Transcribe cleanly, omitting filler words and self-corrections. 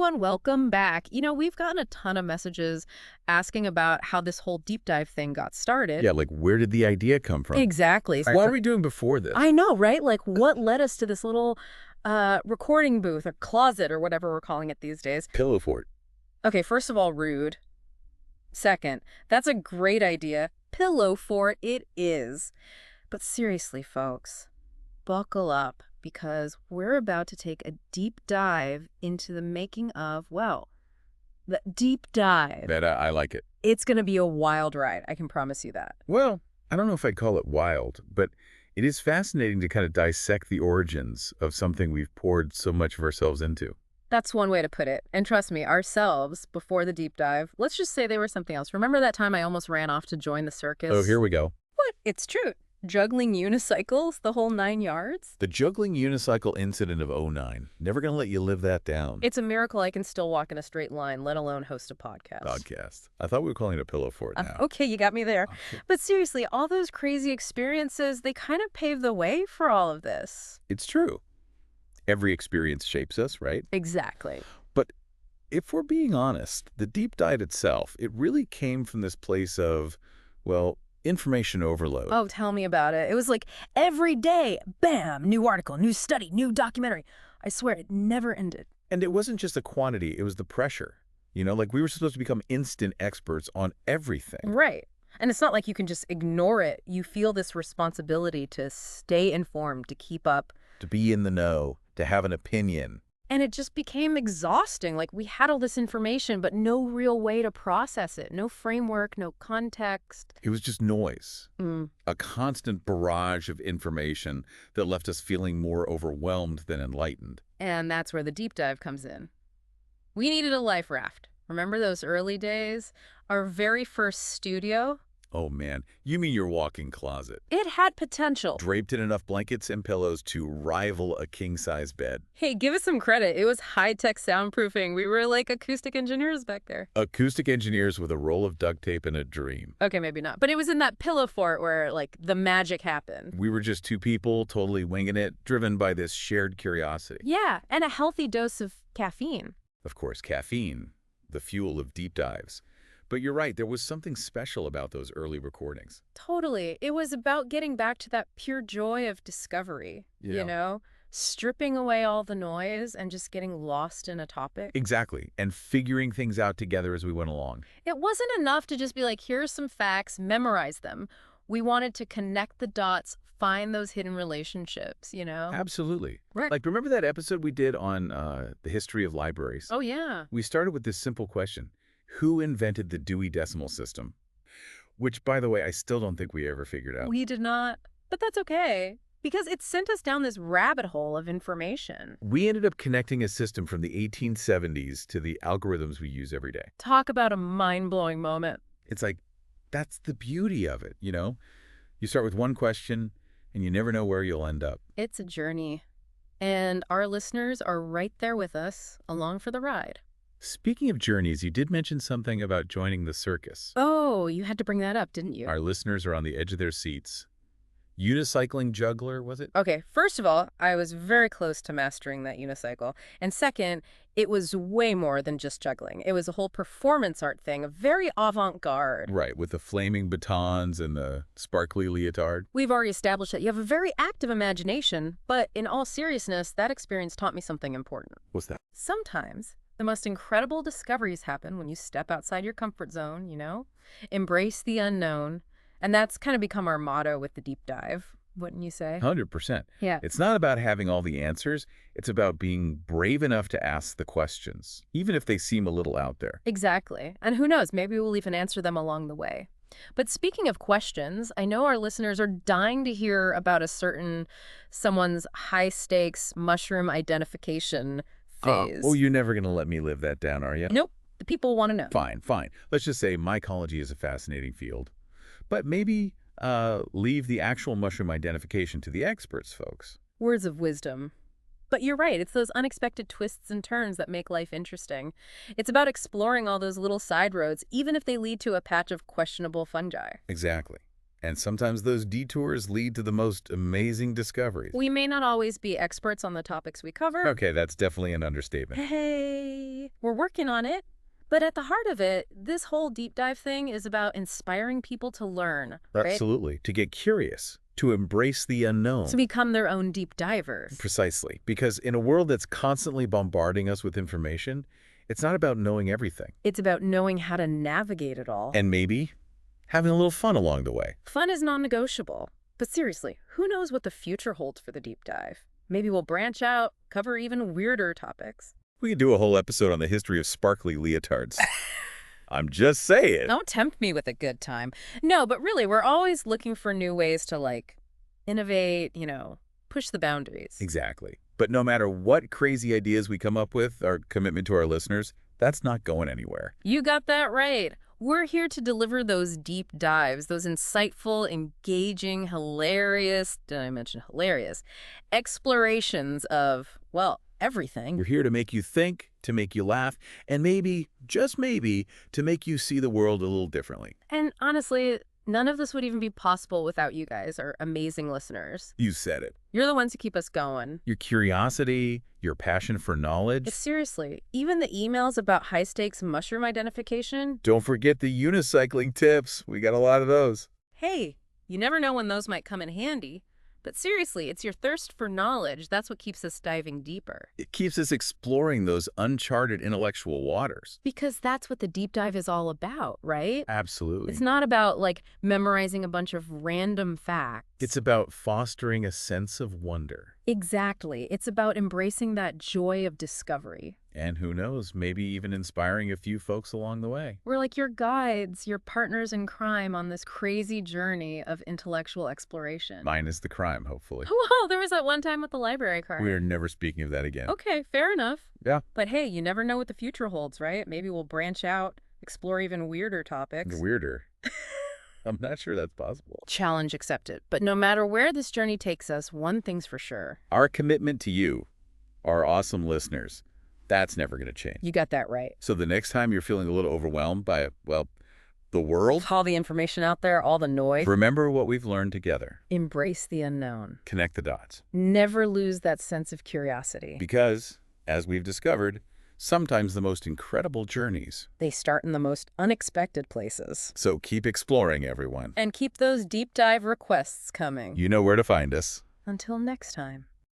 everyone, welcome back. We've gotten a ton of messages asking about how this whole deep dive thing got started. Yeah, like where did the idea come from? Exactly. What were we doing before this? I know, right? Like, what led us to this little recording booth or closet or whatever we're calling it these days? Pillow fort. Okay, first of all, rude. Second, that's a great idea. Pillow fort it is. But seriously, folks, buckle up because we're about to take a deep dive into the making of, well, the deep dive. I like it. It's going to be a wild ride. I can promise you that. Well, I don't know if I'd call it wild, but it is fascinating to kind of dissect the origins of something we've poured so much of ourselves into. That's one way to put it. And trust me, ourselves, before the deep dive, let's just say they were something else. Remember that time I almost ran off to join the circus? Oh, here we go. What? It's true. Juggling unicycles, the whole 9 yards? The juggling unicycle incident of '09. Never going to let you live that down. It's a miracle I can still walk in a straight line, let alone host a podcast. I thought we were calling it a pillow fort now. Okay, you got me there. Okay. But seriously, all those crazy experiences, they kind of paved the way for all of this. It's true. Every experience shapes us, right? Exactly. But if we're being honest, the deep dive itself, it really came from this place of, well, information overload. Oh, tell me about it. It was like every day, bam, new article, new study, new documentary. I swear it never ended. And it wasn't just the quantity, it was the pressure. Like we were supposed to become instant experts on everything. Right. And it's not like you can just ignore it. You feel this responsibility to stay informed, to keep up. To be in the know, to have an opinion. And it just became exhausting. Like we had all this information, but no real way to process it. No framework, no context. It was just noise. A constant barrage of information that left us feeling more overwhelmed than enlightened. And that's where the deep dive comes in. We needed a life raft. Remember those early days? Our very first studio? Oh man, you mean your walk-in closet. It had potential. Draped in enough blankets and pillows to rival a king-size bed. Hey, give us some credit. It was high-tech soundproofing. We were like acoustic engineers back there. Acoustic engineers with a roll of duct tape and a dream. Okay, maybe not. But it was in that pillow fort where, like, the magic happened. We were just two people, totally winging it, driven by this shared curiosity. Yeah, and a healthy dose of caffeine. Of course, caffeine, the fuel of deep dives. But you're right, there was something special about those early recordings. Totally. It was about getting back to that pure joy of discovery, stripping away all the noise and just getting lost in a topic. Exactly, and figuring things out together as we went along. It wasn't enough to just be like, here's some facts, memorize them. We wanted to connect the dots, find those hidden relationships, Absolutely. Right. Like, remember that episode we did on the history of libraries? Oh, yeah. We started with this simple question. Who invented the Dewey Decimal System? Which, by the way, I still don't think we ever figured out. We did not, but that's okay, because it sent us down this rabbit hole of information. We ended up connecting a system from the 1870s to the algorithms we use every day. Talk about a mind-blowing moment. It's like, that's the beauty of it, You start with one question, and you never know where you'll end up. It's a journey, and our listeners are right there with us, along for the ride. Speaking of journeys, you did mention something about joining the circus. Oh, you had to bring that up, didn't you? Our listeners are on the edge of their seats. Unicycling juggler, was it? Okay, first of all, I was very close to mastering that unicycle. And second, it was way more than just juggling. It was a whole performance art thing, very avant-garde. Right, with the flaming batons and the sparkly leotard. We've already established that you have a very active imagination, but in all seriousness, that experience taught me something important. What's that? Sometimes the most incredible discoveries happen when you step outside your comfort zone, Embrace the unknown. And that's kind of become our motto with the deep dive, wouldn't you say? 100%. Yeah. It's not about having all the answers. It's about being brave enough to ask the questions, even if they seem a little out there. Exactly. And who knows, maybe we'll even answer them along the way. But speaking of questions, I know our listeners are dying to hear about someone's high-stakes mushroom identification phase. Oh, you're never going to let me live that down, are you? Nope. The people want to know. Fine. Let's just say mycology is a fascinating field. But maybe leave the actual mushroom identification to the experts, folks. Words of wisdom. But you're right. It's those unexpected twists and turns that make life interesting. It's about exploring all those little side roads, even if they lead to a patch of questionable fungi. Exactly. And sometimes those detours lead to the most amazing discoveries. We may not always be experts on the topics we cover. Okay, that's definitely an understatement. Hey, We're working on it. But at the heart of it, this whole deep dive thing is about inspiring people to learn, right? Absolutely. To get curious, to embrace the unknown. To become their own deep divers. Precisely. Because in a world that's constantly bombarding us with information, it's not about knowing everything. It's about knowing how to navigate it all. And maybe having a little fun along the way. Fun is non-negotiable. But seriously, who knows what the future holds for the deep dive? Maybe we'll branch out, cover even weirder topics. We could do a whole episode on the history of sparkly leotards. I'm just saying. Don't tempt me with a good time. No, but really, we're always looking for new ways to, like, innovate, push the boundaries. Exactly. But no matter what crazy ideas we come up with, our commitment to our listeners, that's not going anywhere. You got that right. We're here to deliver those deep dives, those insightful, engaging, hilarious, did I mention hilarious, explorations of, well, everything. We're here to make you think, to make you laugh, and maybe, just maybe, to make you see the world a little differently. And honestly, none of this would even be possible without you guys, our amazing listeners. You said it. You're the ones who keep us going. Your curiosity, your passion for knowledge. But seriously, even the emails about high-stakes mushroom identification. Don't forget the unicycling tips. We got a lot of those. Hey, you never know when those might come in handy. But seriously, it's your thirst for knowledge. That's what keeps us diving deeper. It keeps us exploring those uncharted intellectual waters. Because that's what the deep dive is all about, right? Absolutely. It's not about, like, memorizing a bunch of random facts. It's about fostering a sense of wonder. Exactly. It's about embracing that joy of discovery. And who knows, maybe even inspiring a few folks along the way. We're like your guides, your partners in crime on this crazy journey of intellectual exploration. Minus the crime, hopefully. Well, there was that one time with the library card. We're never speaking of that again. Okay, fair enough. Yeah. But hey, you never know what the future holds, right? Maybe we'll branch out, explore even weirder topics. Weirder. I'm not sure that's possible. Challenge accepted. But no matter where this journey takes us, one thing's for sure. Our commitment to you, our awesome listeners, that's never going to change. You got that right. So the next time you're feeling a little overwhelmed by, well, the world, All the information out there, all the noise. remember what we've learned together. Embrace the unknown. Connect the dots. Never lose that sense of curiosity. Because, as we've discovered, sometimes the most incredible journeys. They start in the most unexpected places. So keep exploring, everyone. And keep those deep dive requests coming. You know where to find us. Until next time.